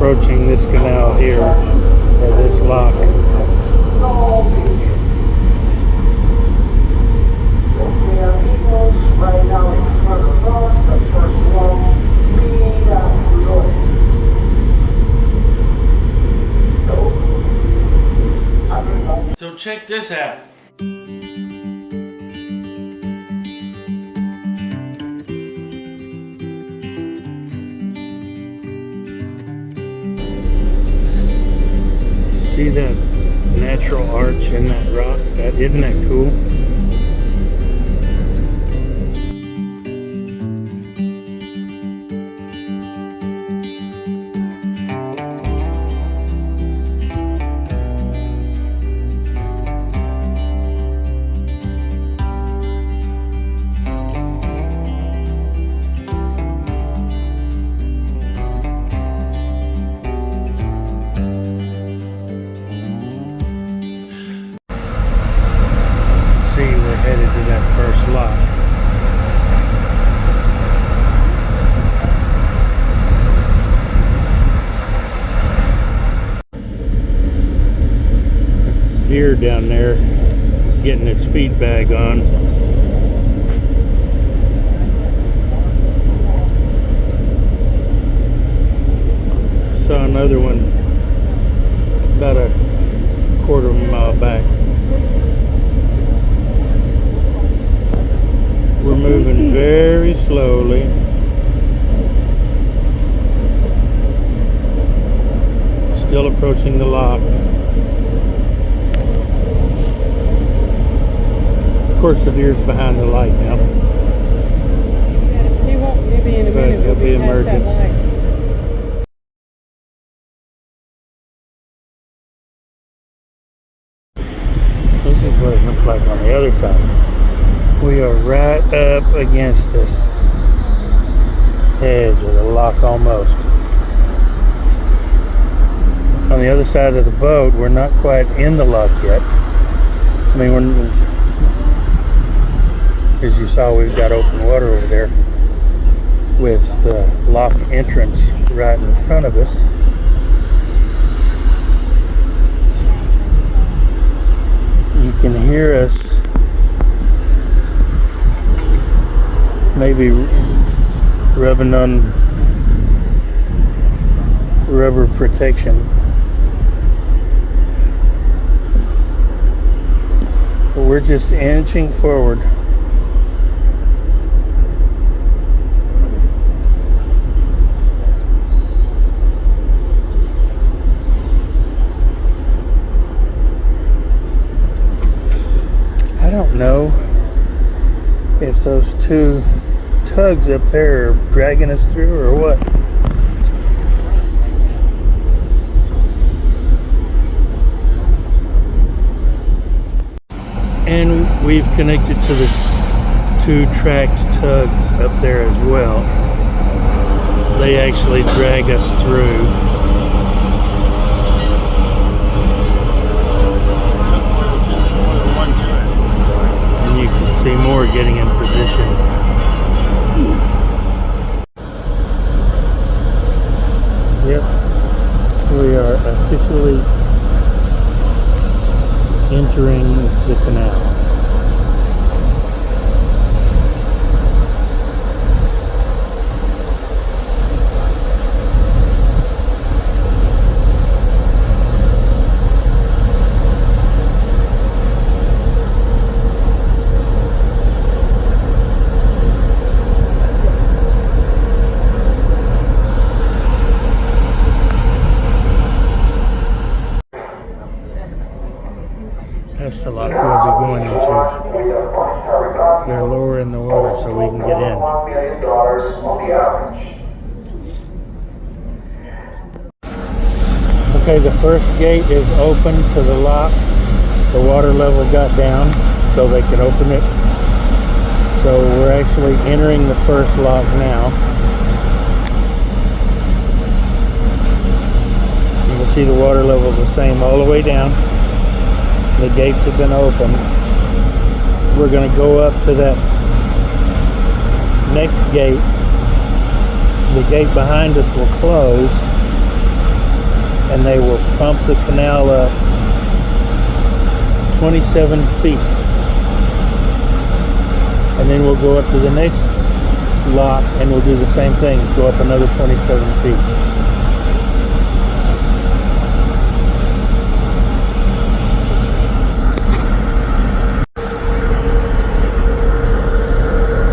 approaching this canal here, or this lock. Right now in front of us, the first lock, Messyllaneous. So check this out. See that natural arch in that rock? Isn't that cool? See, we're headed to that first lock. Deer down there getting its feed bag on. Saw another one about a quarter of a mile back. We're moving very slowly. Still approaching the lock. Of course, the deer's behind the light now. He won't. Maybe in a minute. He'll be past that emerging. light. This is what it looks like on the other side. We are right up against this edge of the lock almost. On the other side of the boat, we're not quite in the lock yet. I mean, as you saw, we've got open water over there with the lock entrance right in front of us. You can hear us maybe rubbing on rubber protection. But we're just inching forward. I don't know if those two tugs up there are dragging us through or what. And we've connected to the two tracked tugs up there as well. They actually drag us through. And you can see more getting in position. Yep, we are officially entering the canal. That's the lock we'll be going into. They're lower in the water so we can get in. Okay, the first gate is open to the lock. The water level got down so they could open it. So we're actually entering the first lock now. You can see the water level is the same all the way down. The gates have been opened. We're going to go up to that next gate. The gate behind us will close, and they will pump the canal up 27 feet. And then we'll go up to the next lock and we'll do the same thing, go up another 27 feet.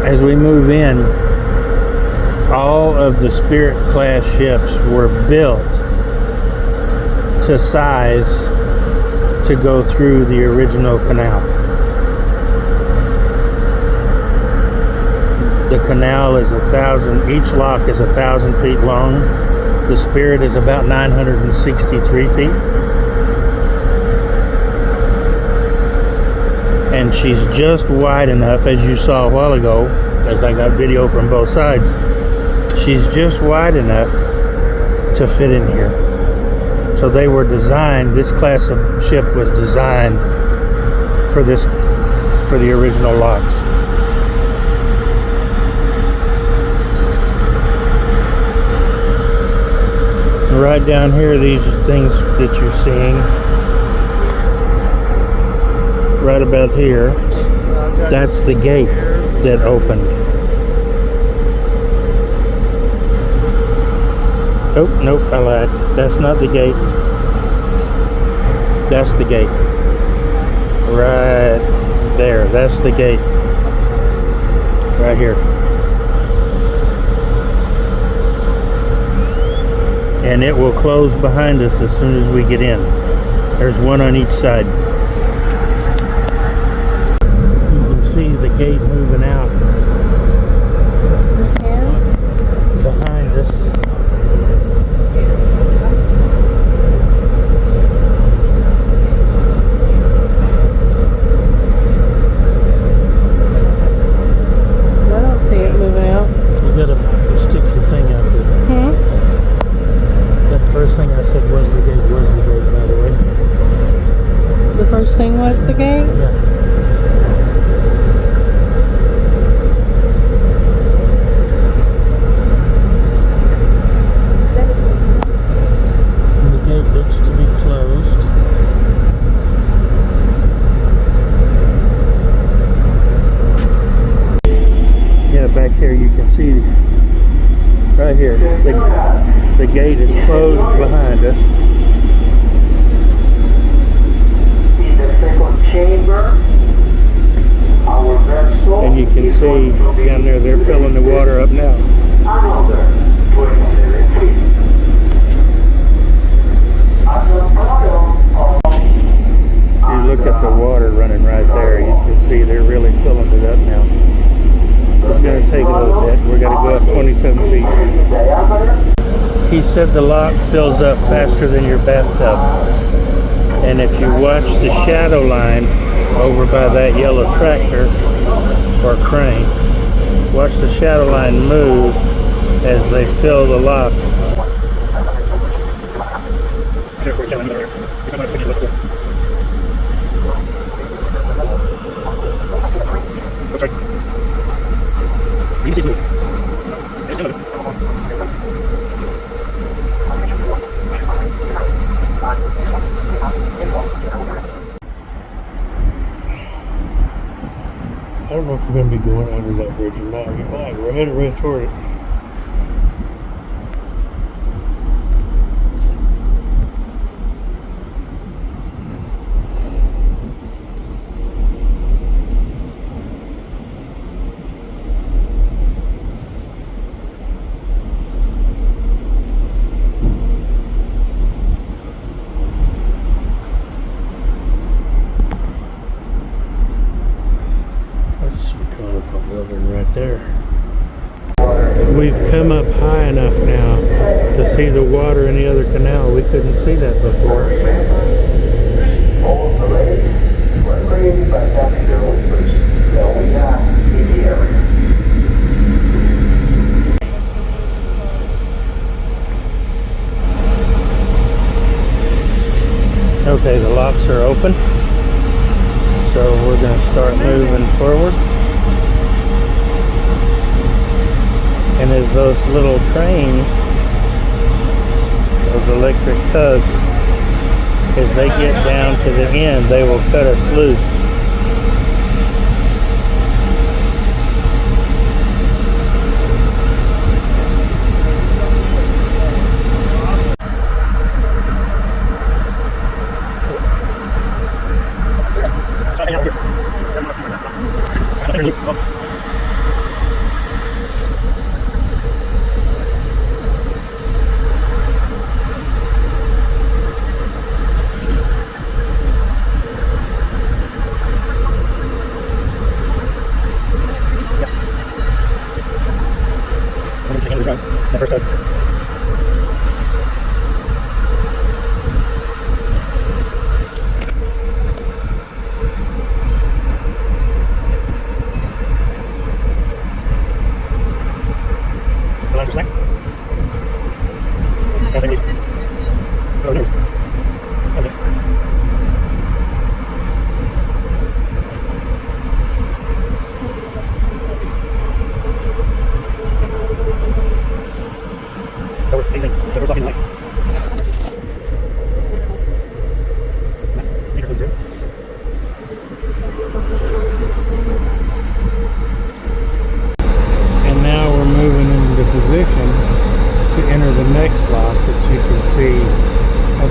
As we move in, all of the Spirit class ships were built to size to go through the original canal. The canal is 1,000, each lock is 1,000 feet long. The Spirit is about 963 feet. And she's just wide enough, as you saw a while ago, as I got video from both sides, she's just wide enough to fit in here. So they were designed, this class of ship was designed for the original locks. Right down here, these are things that you're seeing. Right about here, that's the gate that opened. Oh, nope, I lied. That's not the gate. That's the gate. Right there, that's the gate. Right here. And it will close behind us as soon as we get in. There's one on each side. You can see the gate moving out behind us. I don't see it moving out. You gotta stick your thing out there. That first thing I said was the gate, by the way. The first thing was the gate? Yeah. And the gate looks to be closed. Yeah, back here you can see right here. The gate is closed behind us. In the second chamber, our vessel And you can is see going to be down there, they're filling the water up now. another 27 feet. At the bottom of If you look at the water running right there, you can see they're really filling it up now. It's going to take a little bit. We're going to go up 27 feet. diameter, He said the lock fills up faster than your bathtub. And if you watch the shadow line over by that yellow tractor or crane, watch the shadow line move as they fill the lock. I don't know if we're going to be going under that bridge or not. We might. We're headed right toward it. That's a colorful building right there. We've come up high enough now to see the water in the other canal. We couldn't see that before. all the lakes were created by natural rivers that we have in the area. Okay, the locks are open. So we're going to start moving forward. And as those little trains are those electric tugs, as they get down to the end, they will cut us loose. First time. Lunch snack? I think we... Oh, no. Okay. That was looking like. And now we're moving into position to enter the next lock that you can see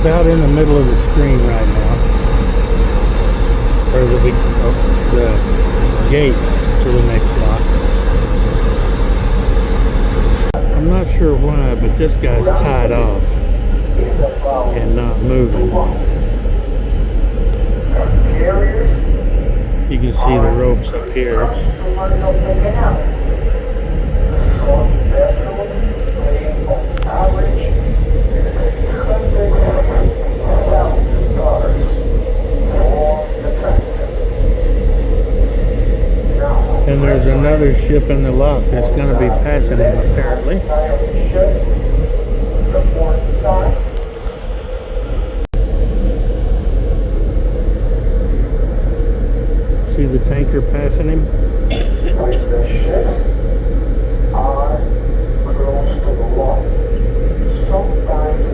about in the middle of the screen right now. Or the gate to the next lock. I'm not sure why, but this guy's tied off and not moving. You can see the ropes up here. And there's another ship in the lock that's going to be passing him, apparently. See the tanker passing him? The ships are close to the wall. Sometimes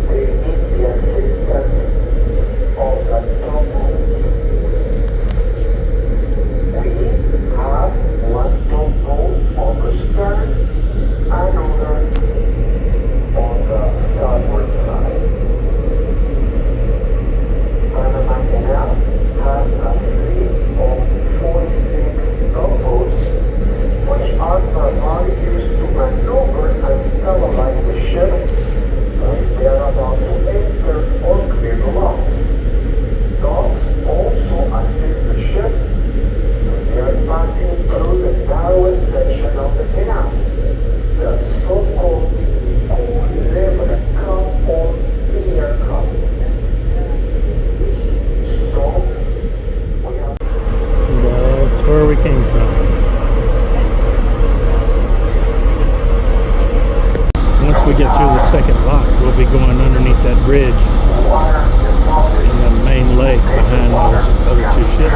they need the assistance of the tugboats. We have one tugboat on the stern, another on the starboard side. Panama Canal has a fleet of 46 tugboats, which are primarily used to maneuver and stabilize the ships when they are about to enter or clear the locks. Dogs also assist the ships when they are passing through the narrowest section of the canal, the so-called lever cup or pier cup. So, we have... That's where we came from. Once we get through the second lock, we'll be going underneath that bridge in the main lake behind those other two ships.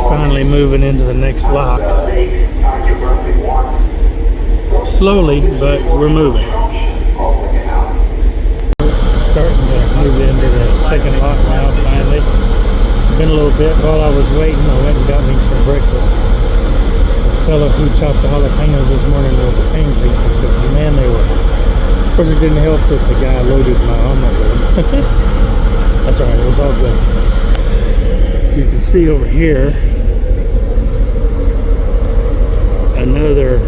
Finally moving into the next lock. Slowly, but we're moving. Starting to move into the second lock now, finally. It's been a little bit. While I was waiting, I went and got me some breakfast. The fellow who chopped the jalapenos this morning was angry because, man, they were... Of course, it didn't help that the guy loaded my omelet with them. That's alright, it was all good. You can see over here another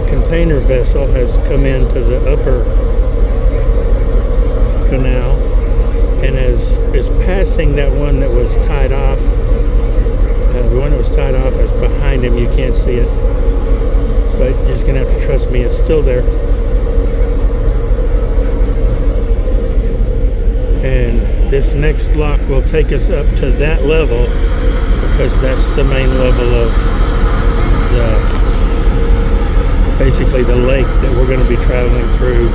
container vessel has come into the upper canal and is passing that one that was tied off. The one that was tied off is behind him. You can't see it, but you're just gonna have to trust me, it's still there. And this next lock will take us up to that level because that's the main level of basically the lake that we're going to be traveling through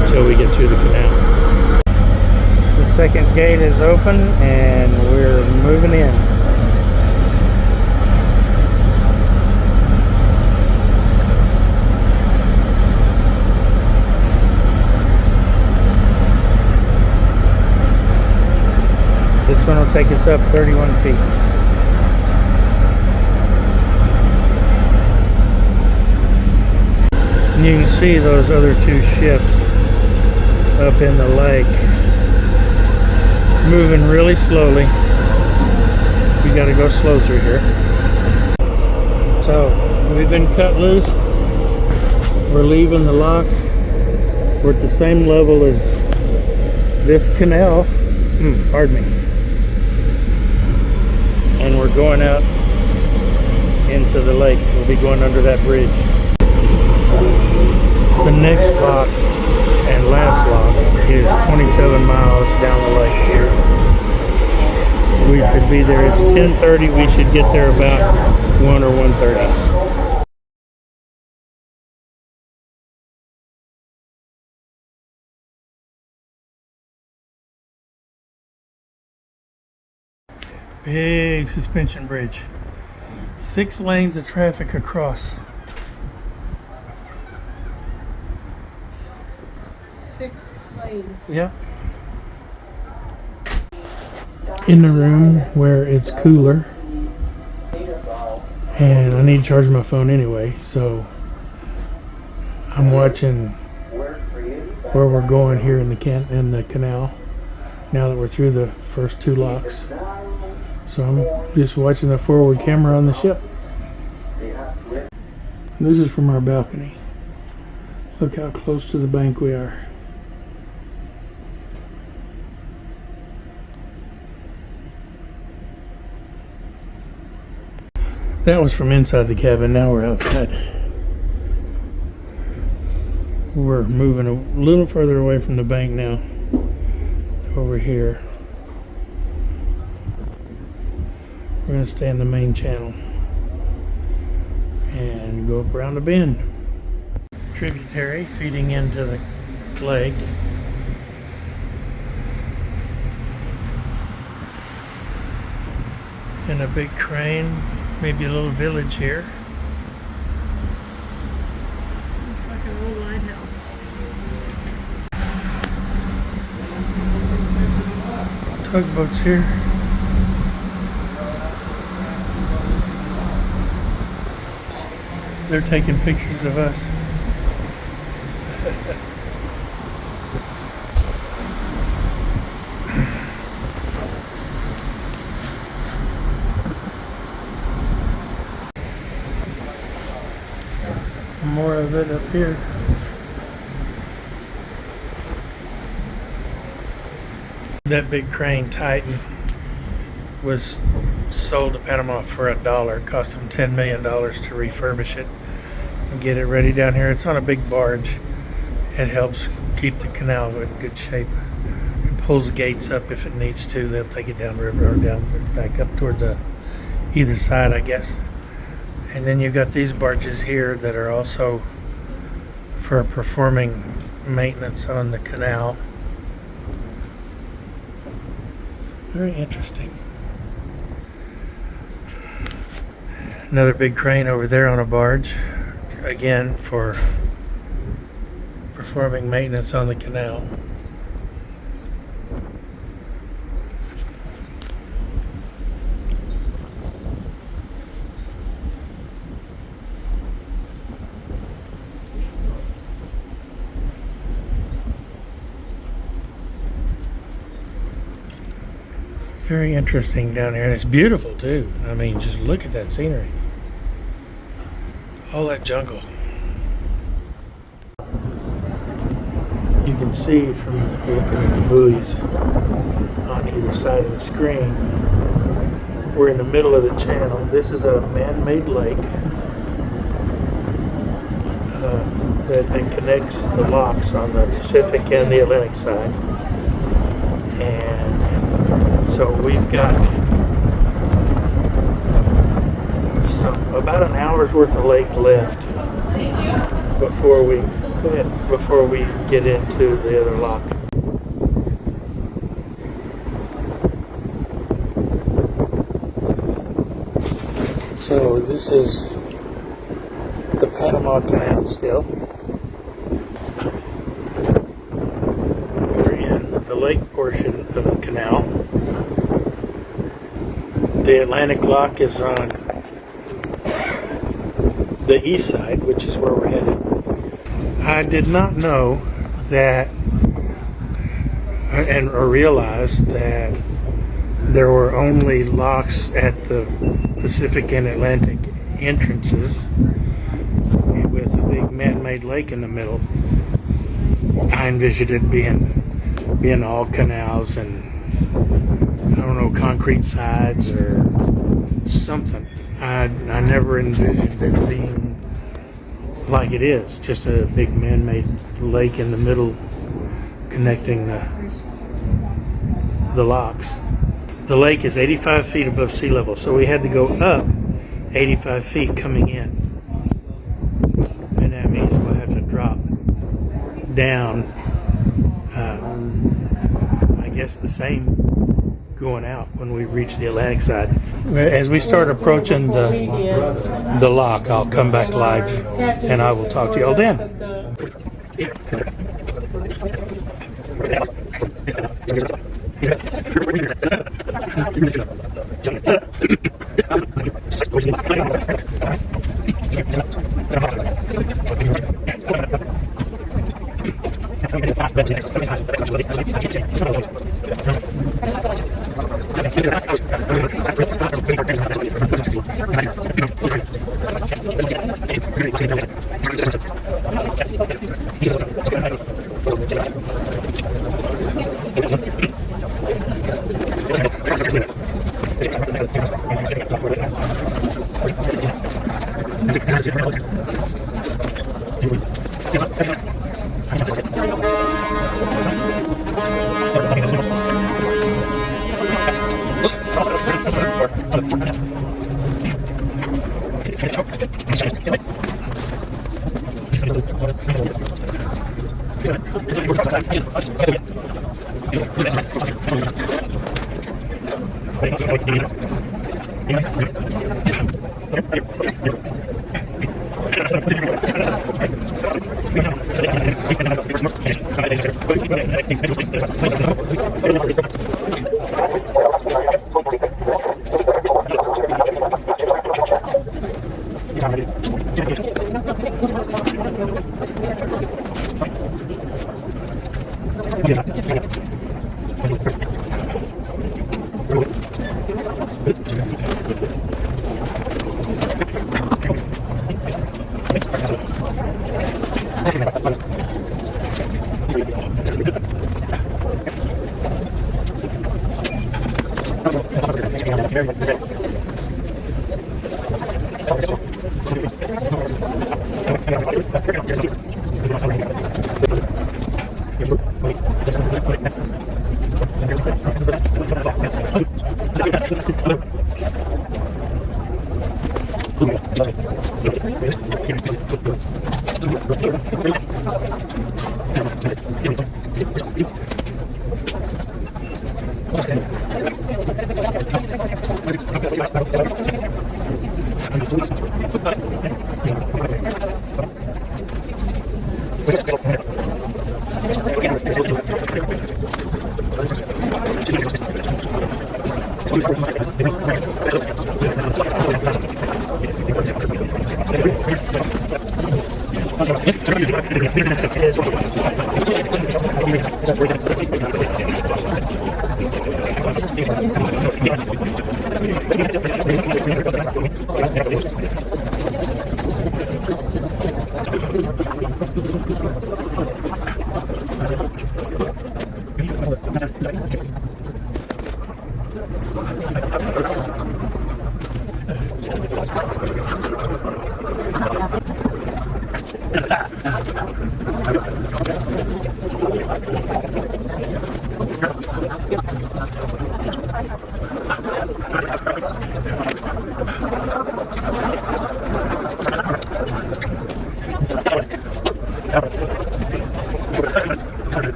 until we get through the canal. The second gate is open and we're moving in. It'll take us up 31 feet. And you can see those other two ships up in the lake moving really slowly. We got to go slow through here. So we've been cut loose. We're leaving the lock. We're at the same level as this canal. Pardon me. And we're going out into the lake. We'll be going under that bridge. The next lock and last lock is 27 miles down the lake here. We should be there. It's 10:30. We should get there about 1 or 1:30. Big suspension bridge. 6 lanes of traffic across. 6 lanes. Yep. In the room where it's cooler, and I need to charge my phone anyway, so I'm watching where we're going here in the canal. Now that we're through the first 2 locks, so I'm just watching the forward camera on the ship. This is from our balcony. Look how close to the bank we are. That was from inside the cabin. Now we're outside. We're moving a little further away from the bank now. Over here. We're going to stay in the main channel and go up around the bend. Tributary feeding into the lake. And a big crane. Maybe a little village here. Looks like an old lighthouse. Tugboats here. They're taking pictures of us. More of it up here. That big crane Titan was sold to Panama for $1. It cost them $10 million to refurbish it and get it ready down here. It's on a big barge. It helps keep the canal in good shape. It pulls the gates up if it needs to. They'll take it down the river or down back up toward the either side, I guess. And then you've got these barges here that are also for performing maintenance on the canal. Very interesting. Another big crane over there on a barge, again for performing maintenance on the canal. Very interesting down here, and it's beautiful too. I mean, just look at that scenery. All that jungle. You can see from looking at the buoys on either side of the screen, we're in the middle of the channel. This is a man-made lake that connects the locks on the Pacific and the Atlantic side. And so we've got about an hour's worth of lake left before we get into the other lock. So this is the Panama Canal still. We're in the lake portion of the canal. The Atlantic Lock is on the east side, which is where we're headed. I did not know that or realize that there were only locks at the Pacific and Atlantic entrances with a big man-made lake in the middle. I envisioned it being all canals and, I don't know, concrete sides or something. I never envisioned it being like it is, just a big man-made lake in the middle connecting the locks. The lake is 85 feet above sea level, so we had to go up 85 feet coming in. And that means we'll have to drop down, I guess the same going out when we reach the Atlantic side. As we start approaching the lock, I'll come back live and I will talk to y'all then.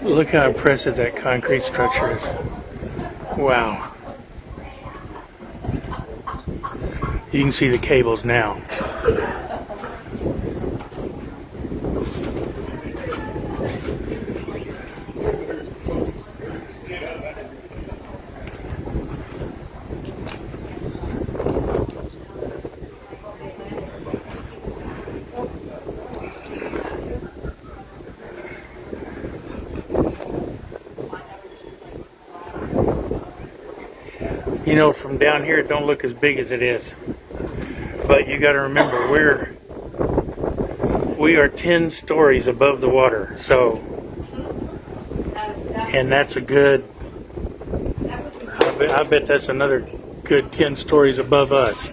Look how impressive that concrete structure is. Wow. You can see the cables now. You know, from down here it don't look as big as it is. But you got to remember, we are 10 stories above the water, so, and that's a good, I bet that's another good 10 stories above us.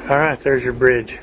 All right, there's your bridge.